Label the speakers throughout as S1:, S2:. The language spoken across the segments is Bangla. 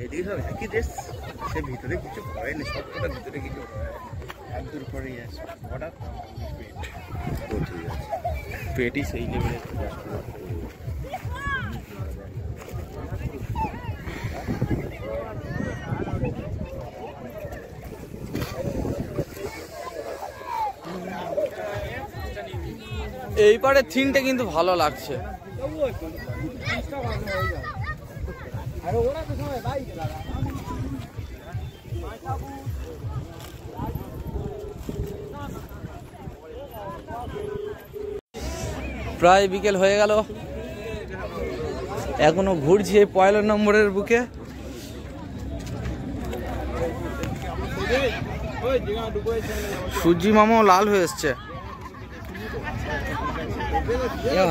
S1: এদিকে সব একই ড্রেস, সে ভিতরে কিছু হয়নি, সবকটার ভিতরে কিছু এক দূর পরেই আছে হঠাৎ পেট। তো ঠিক আছে, পেটই সেই লেভেলের।
S2: এইবারে থিমটা কিন্তু ভালো লাগছে। প্রায় বিকেল হয়ে গেল, এখনো ঘুরছি এই 1 নম্বরের বুকে। সূর্যি মামাও লাল হয়ে এসছে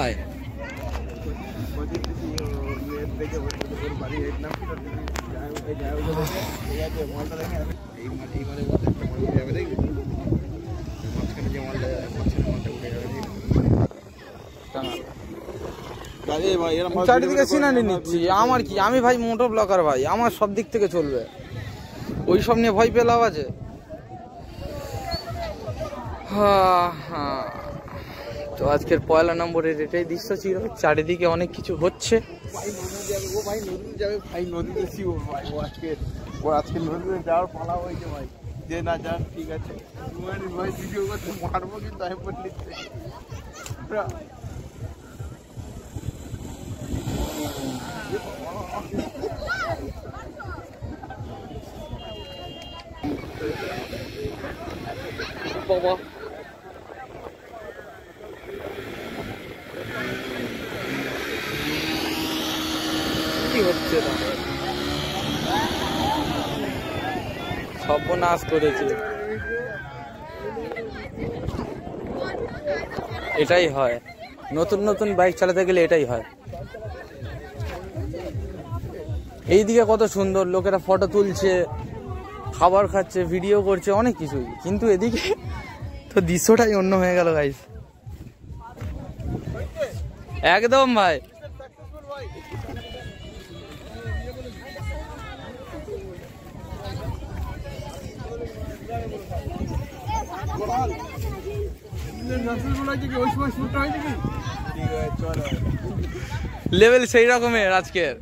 S2: ভাই। চারিদিকে সিনারি নিচ্ছি, আমার কি, আমি ভাই মোটো ব্লগার ভাই, আমার সব দিক থেকে চলবে, ওই সব নিয়ে ভয় পেলাম আছে। তো আজকের 1 নম্বরের এটাই দৃশ্য ছিল, চারিদিকে অনেক কিছু হচ্ছে।
S1: আজকে নদীতে যাওয়ার পালা হয়েছে ভাই, যে না যান ঠিক আছে, ভাই ভিডিও করতে মারবো কিন্তু আমি বলি
S2: বাবা। কি হচ্ছে না, সর্বনাশ করেছে। এটাই হয়, নতুন নতুন বাইক চালাতে গেলে এটাই হয়। এইদিকে কত সুন্দর, লোকেরা ফটো তুলছে, খাবার খাচ্ছে, ভিডিও করছে, অনেক কিছুই, কিন্তু এদিকে তো দৃশ্যটাই অন্য হয়ে গেল গাইস। একদম ভাই। লেভেল সেই রকমের আজকের।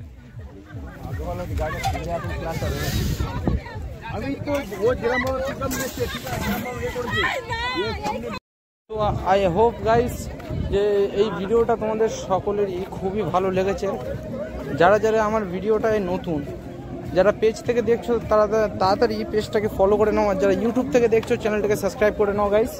S2: তো আই হোপ গাইস যে এই ভিডিওটা তোমাদের সকলেরই খুবই ভালো লেগেছে। যারা যারা আমার ভিডিওটায় নতুন, যারা পেজ থেকে দেখছো তারা তাড়াতাড়ি পেজটাকে ফলো করে নাও, আর যারা ইউটিউব থেকে দেখছো চ্যানেলটাকে সাবস্ক্রাইব করে নাও গাইস।